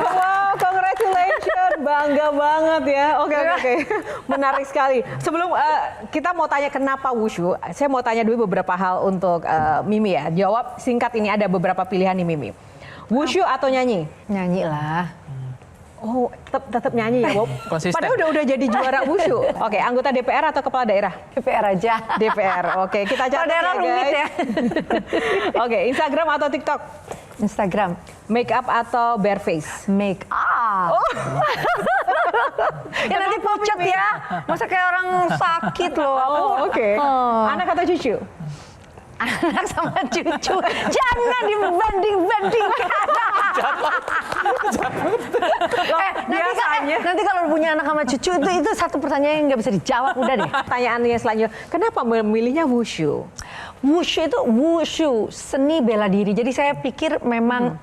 Wow, congratulations, bangga banget ya. Oke. Menarik sekali. Sebelum kita mau tanya kenapa wushu, saya mau tanya dulu beberapa hal untuk Mimi ya. Jawab singkat, ini ada beberapa pilihan nih Mimi. Wushu atau nyanyi? Nyanyi lah. Oh, tetap nyanyi ya, Bob. Konsisten. Padahal udah jadi juara wushu. Oke, anggota DPR atau kepala daerah? DPR aja. DPR. Oke, kita catat ya, daerah rumit guys. ya. Oke, Instagram atau TikTok? Instagram. Make up atau bare face? Make up. Ya nanti pucat ya. Masa kayak orang sakit loh. Oh, oke. Anak atau cucu? Anak sama cucu. Jangan dibanding-bandingkan. Nanti kalau punya anak sama cucu itu satu pertanyaan yang nggak bisa dijawab, udah deh. Pertanyaannya selanjutnya, kenapa memilihnya wushu? Wushu itu seni bela diri. Jadi saya pikir memang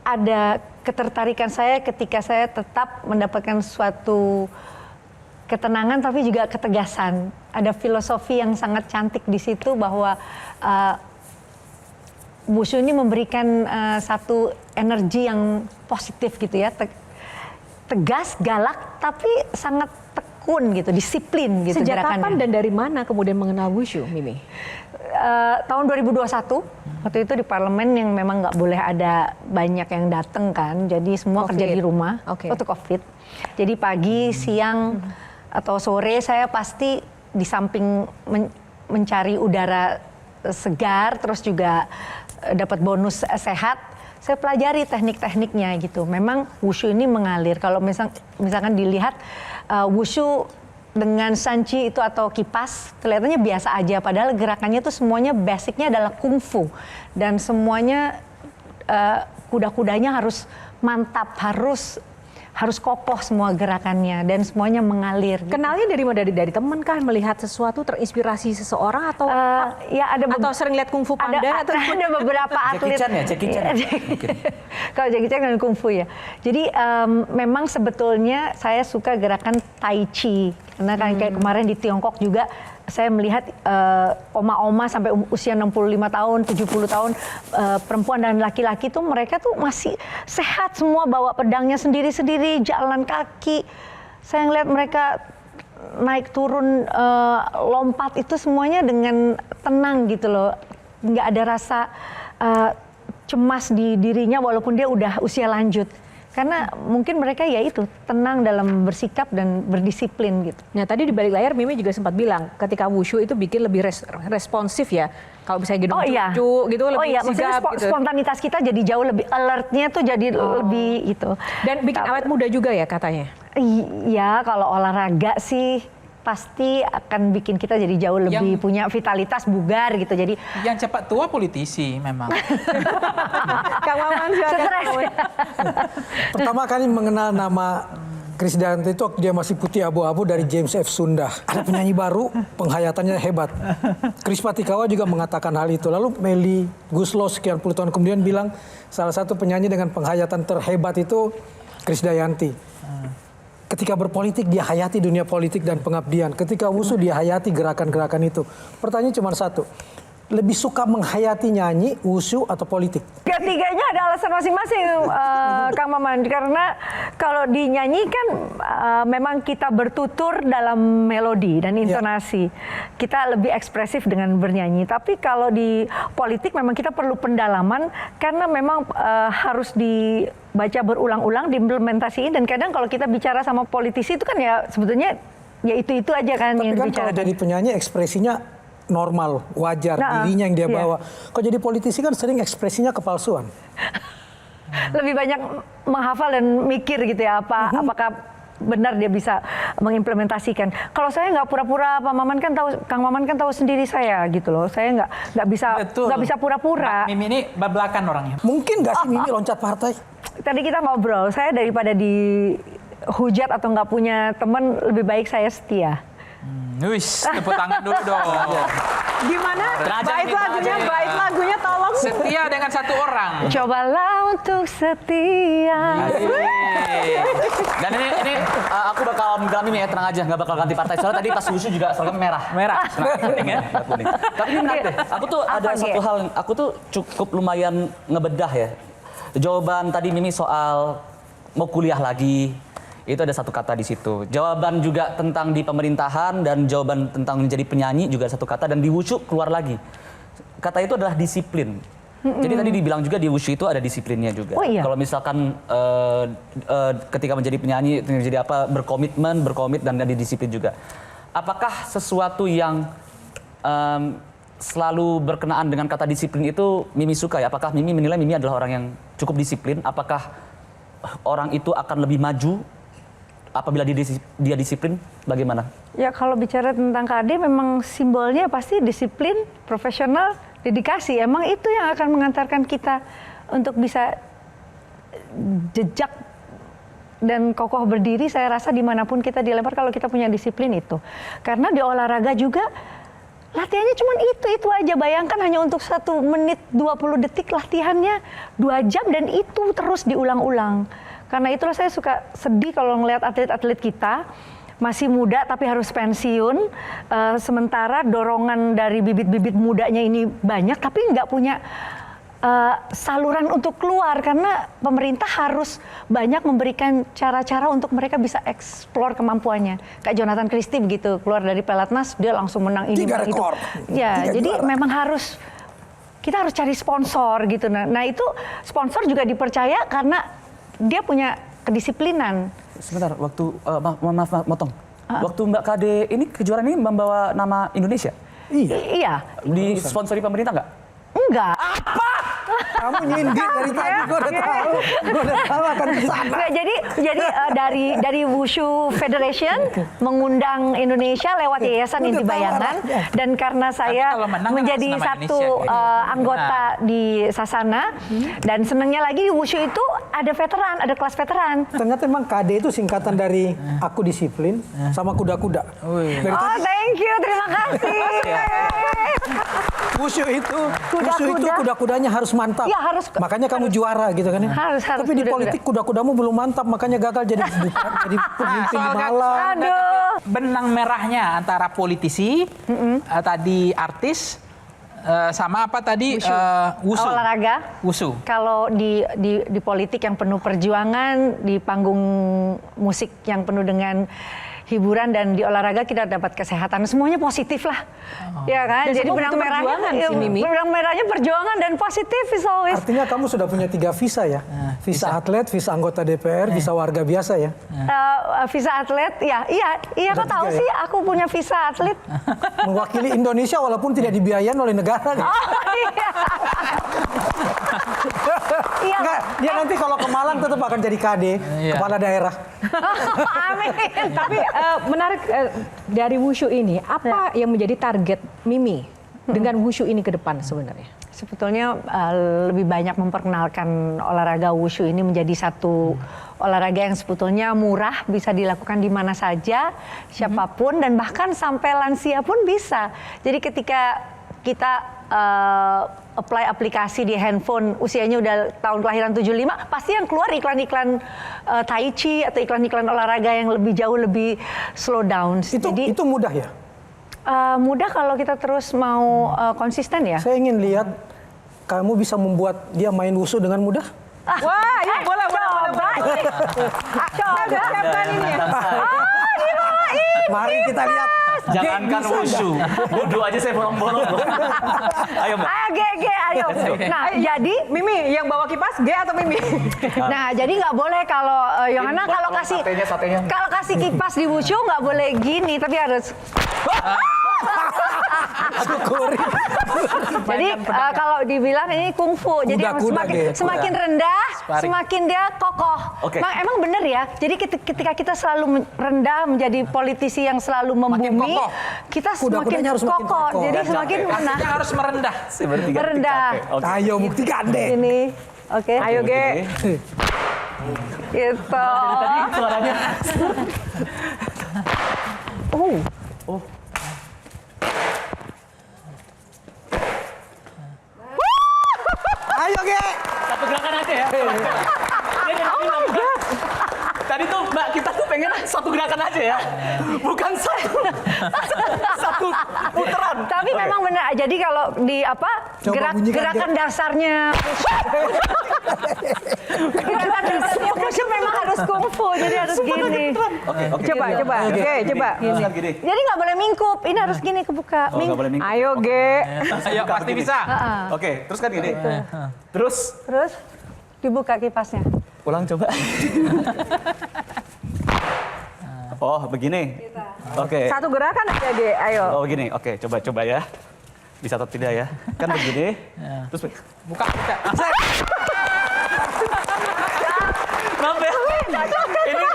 ada ketertarikan saya ketika saya tetap mendapatkan suatu ketenangan tapi juga ketegasan. Ada filosofi yang sangat cantik di situ bahwa wushu ini memberikan satu energi yang positif gitu ya. Tegas, galak, tapi sangat tekun gitu, disiplin gitu. Sejak gerakannya. kapan dan dari mana kemudian mengenal wushu, Mimi? Tahun 2021, waktu itu di parlemen yang memang nggak boleh ada banyak yang datang kan, jadi semua kerja di rumah, waktu COVID. Jadi pagi, siang, atau sore saya pasti di samping mencari udara segar, terus juga dapat bonus sehat, saya pelajari teknik-tekniknya gitu. Memang wushu ini mengalir. Kalau misalkan dilihat wushu dengan sanci itu atau kipas kelihatannya biasa aja, padahal gerakannya tuh semuanya basicnya adalah kungfu dan semuanya kuda-kudanya harus mantap, harus kokoh semua gerakannya dan semuanya mengalir. Gitu. Kenalnya dari mana? Dari teman kan, melihat sesuatu terinspirasi seseorang atau ya ada atau sering lihat kungfu panda atau ada beberapa atlet. Jackie Chan. Kalau Jackie Chan dan kungfu ya. Jadi memang sebetulnya saya suka gerakan tai chi karena kayak kemarin di Tiongkok juga saya melihat oma-oma sampai usia 65 tahun, 70 tahun, perempuan dan laki-laki tuh mereka tuh masih sehat semua, bawa pedangnya sendiri-sendiri, jalan kaki. Saya ngeliat mereka naik turun, lompat itu semuanya dengan tenang gitu loh. Nggak ada rasa cemas di dirinya walaupun dia udah usia lanjut. Karena mungkin mereka ya itu tenang dalam bersikap dan berdisiplin gitu. Nah tadi di balik layar Mimi juga sempat bilang ketika wushu itu bikin lebih responsif ya. Kalau misalnya gendong cucu gitu lebih sigap gitu. Spontanitas kita jadi jauh lebih alertnya tuh jadi lebih gitu. Dan bikin awet muda juga ya katanya. Iya kalau olahraga sih pasti akan bikin kita jadi jauh lebih punya vitalitas, bugar gitu. Jadi yang cepat tua politisi memang. Kang Maman silakan. Pertama kali mengenal nama Krisdayanti itu waktu dia masih putih abu-abu dari James F. Sunda. Ada penyanyi baru, penghayatannya hebat. Kris Patikawa juga mengatakan hal itu. Lalu Melly Guslo sekian puluh tahun kemudian bilang salah satu penyanyi dengan penghayatan terhebat itu Krisdayanti. Ketika berpolitik dia hayati dunia politik dan pengabdian. Ketika wushu dia hayati gerakan-gerakan itu. Pertanyaan cuma satu. Lebih suka menghayati nyanyi, wushu atau politik? Ketiganya ada alasan masing-masing, Kang Maman. Karena kalau dinyanyi kan memang kita bertutur dalam melodi dan intonasi. Kita lebih ekspresif dengan bernyanyi. Tapi kalau di politik memang kita perlu pendalaman karena memang harus dibaca berulang-ulang, diimplementasiin. Dan kadang kalau kita bicara sama politisi itu kan ya sebetulnya ya itu aja kan. Tapi yang kan bicara. kalau jadi penyanyi ekspresinya normal, wajar, dirinya yang dia bawa. Kalau jadi politisi kan sering ekspresinya kepalsuan. Lebih banyak menghafal dan mikir gitu ya, apakah benar dia bisa mengimplementasikan. Kalau saya nggak pura-pura, Pak Maman kan tahu, Kang Maman kan tahu sendiri saya gitu loh. Saya nggak bisa pura-pura. Mimi ini bablakan orangnya. Mungkin nggak sih Mimi loncat partai? Tadi kita ngobrol, saya daripada dihujat atau nggak punya teman, lebih baik saya setia. Wis, tepuk tangan dulu dong. Gimana? Belajar Bait nih, lagunya, belajar. bait lagunya tolong. Setia dengan satu orang. Cobalah untuk setia. Asik. Dan ini aku bakal Mimi ya, tenang aja, nggak bakal ganti partai. Soalnya tadi pas Wushu juga seragam merah. Merah. Nah, kuning ya, nggak kuning. Tapi ini menarik deh. Aku tuh ada Apa, satu Ge? hal, aku tuh cukup lumayan ngebedah ya. Jawaban tadi Mimi soal mau kuliah lagi, itu ada satu kata di situ. Jawaban juga tentang di pemerintahan dan jawaban tentang menjadi penyanyi juga satu kata, dan di Wushu keluar lagi. Kata itu adalah disiplin. Jadi tadi dibilang juga di Wushu itu ada disiplinnya juga. Oh, iya. Kalau misalkan ketika menjadi penyanyi, menjadi apa, berkomit dan ada disiplin juga. Apakah sesuatu yang selalu berkenaan dengan kata disiplin itu Mimi suka ya? Apakah Mimi menilai Mimi adalah orang yang cukup disiplin? Apakah orang itu akan lebih maju apabila dia disiplin? Bagaimana? Ya kalau bicara tentang KD memang simbolnya pasti disiplin, profesional, dedikasi. Emang itu yang akan mengantarkan kita untuk bisa jejak dan kokoh berdiri, saya rasa dimanapun kita dilempar kalau kita punya disiplin itu. Karena di olahraga juga latihannya cuma itu aja. Bayangkan hanya untuk 1 menit 20 detik latihannya 2 jam dan itu terus diulang-ulang. Karena itulah saya suka sedih kalau ngelihat atlet-atlet kita masih muda tapi harus pensiun, sementara dorongan dari bibit-bibit mudanya ini banyak tapi nggak punya saluran untuk keluar, karena pemerintah harus banyak memberikan cara-cara untuk mereka bisa eksplor kemampuannya. Kayak Jonathan Christie begitu, keluar dari Pelatnas dia langsung menang ini, 3 menang itu. rekor. Ya, 3 jadi juara. memang kita harus cari sponsor gitu. Nah itu sponsor juga dipercaya karena dia punya kedisiplinan. Sebentar, waktu maaf motong. Waktu Mbak Kade ini kejuaraan ini membawa nama Indonesia. Iya. Di sponsori pemerintah nggak? Enggak. Kamu nyindir dari tadi, gue udah tahu. Gue udah tahu akan ke sana. Nggak, jadi dari Wushu Federation mengundang Indonesia lewat Yayasan Inti Bayangan, dan karena saya kalau menang kan menjadi harus nama satu Indonesia. anggota di Sasana, dan senangnya lagi di Wushu itu ada veteran, ada kelas veteran. Ternyata memang KD itu singkatan dari aku disiplin sama kuda-kuda. Dari Oh, tadi thank you, terima kasih. Wushu itu Kuda-kuda. kuda-kudanya harus mantap. Ya, harus. Makanya kamu juara gitu kan ya. Harus, Tapi di kuda-kuda. politik kuda-kudamu belum mantap, makanya gagal jadi pemimpin di Malang. Aduh. Benang merahnya antara politisi, tadi artis, sama apa tadi? Wushu. Olahraga. Wushu. Kalau di politik yang penuh perjuangan, di panggung musik yang penuh dengan hiburan, dan di olahraga kita dapat kesehatan, semuanya positif lah, ya kan? Dan Jadi semua benang butuh merahnya, perjuangan sih, Mimi. benang merahnya perjuangan dan positif is always. Artinya kamu sudah punya 3 visa ya? Visa atlet, visa anggota DPR, visa warga biasa ya? Visa atlet, iya kok tahu 3 ya? sih aku punya visa atlet. Mewakili Indonesia walaupun tidak dibiayain oleh negara. Oh iya. Iya. Enggak, dia nanti kalau ke Malang tetap akan jadi KD, kepala daerah. Amin. Tapi menarik dari Wushu ini, apa yang menjadi target Mimi dengan Wushu ini ke depan sebenarnya? Sebetulnya lebih banyak memperkenalkan olahraga Wushu ini menjadi satu olahraga yang sebetulnya murah, bisa dilakukan di mana saja, siapapun, dan bahkan sampai lansia pun bisa. Jadi ketika kita apply aplikasi di handphone, usianya udah tahun kelahiran 75, pasti yang keluar iklan-iklan Tai Chi atau iklan-iklan olahraga yang lebih jauh lebih slow down. Jadi Itu mudah ya? mudah kalau kita terus mau konsisten ya. Saya ingin lihat kamu bisa membuat dia main wushu dengan mudah. Wah, ya boleh. Coba siapkan ini ya. Mari kita lihat. Jangankan Bisa Wushu, Wudu aja saya bolong-bolong loh. Ayo Mbak. Ayo. Nah, jadi Mimi yang bawa kipas, G atau Mimi? Nah, jadi nggak boleh kalau Yohana kalau kasih satenya. kalau kasih kipas di Wushu nggak boleh gini, tapi harus. Jadi kalau dibilang ini kungfu, jadi Kuda-kuda gitu. semakin rendah, Sparring. semakin dia kokoh. Oke. Emang bener ya. Jadi ketika kita selalu rendah menjadi politisi yang selalu membumi, kokoh. kita semakin Kuda-kudanya harus makin kokoh. kokoh. Jadi Dan semakin capek. rendah. Pastinya harus merendah. Merendah. Oke. Ayo buktikan deh. Ini, oke. Ayo, G. Gitu. Tadi suaranya. Oh. Ayo, Ge. Satu gerakan aja ya. Dia udah bilang, Mbak. Tadi tuh Mbak, kita tuh pengen satu gerakan aja ya. Bukan satu putaran. Tapi memang benar. Jadi kalau di apa Coba bunyikan, gerakan dasarnya gerakan dasarnya wushu memang harus kungfu. Jadi harus gini. Oke. Coba. Oke, coba. Gini. Gini. Jadi nggak boleh mingkup. Ini harus gini kebuka. Oh, nggak boleh minggu. Ayo, Ge. Ayo, pasti bisa. Oke, terus kan gini. Terus Terus dibuka kipasnya. ulang coba. Oh, begini. Oke. Satu gerakan aja, Ge. Ayo. Oh, begini. Oke, coba ya. Bisa atau tidak ya? Kan begini. Terus Buka. maaf ya. Ini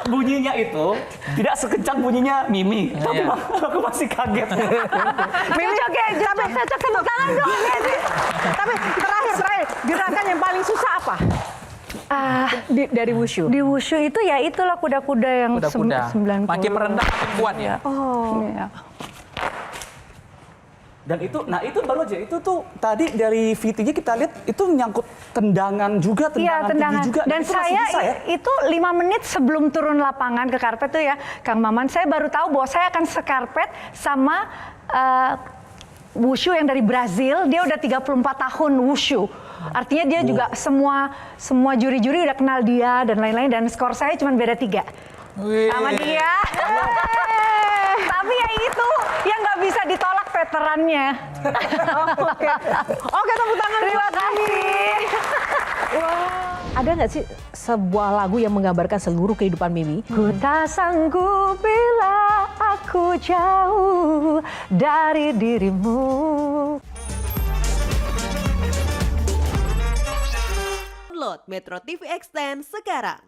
bunyinya itu tidak sekencang bunyinya Mimi. Tapi aku masih kaget. Mimi, cocok tepuk tangan dong. Tapi terakhir, gerakan yang paling susah apa? Dari wushu. Di wushu itu ya itulah kuda-kuda yang Kuda-kuda. 90. Makin merendah makin kuat ya. Iya. Dan itu, nah itu baru aja, itu tuh tadi dari VT-nya kita lihat itu menyangkut tendangan juga, Iya, tendangan. tinggi juga. Dan itu masih saya bisa ya? itu 5 menit sebelum turun lapangan ke karpet tuh ya, Kang Maman, saya baru tahu bahwa saya akan sekarpet sama wushu yang dari Brazil. Dia udah 34 tahun wushu. Artinya dia juga semua juri-juri udah kenal dia dan lain-lain, dan skor saya cuma beda 3 sama dia. Tapi ya itu yang nggak bisa ditolak veterannya. Oke, tepuk tangan. Terima kasih. Ada nggak sih sebuah lagu yang menggambarkan seluruh kehidupan Mimi? Ku tak sanggup bila aku jauh dari dirimu. Download Metro TV Extend sekarang.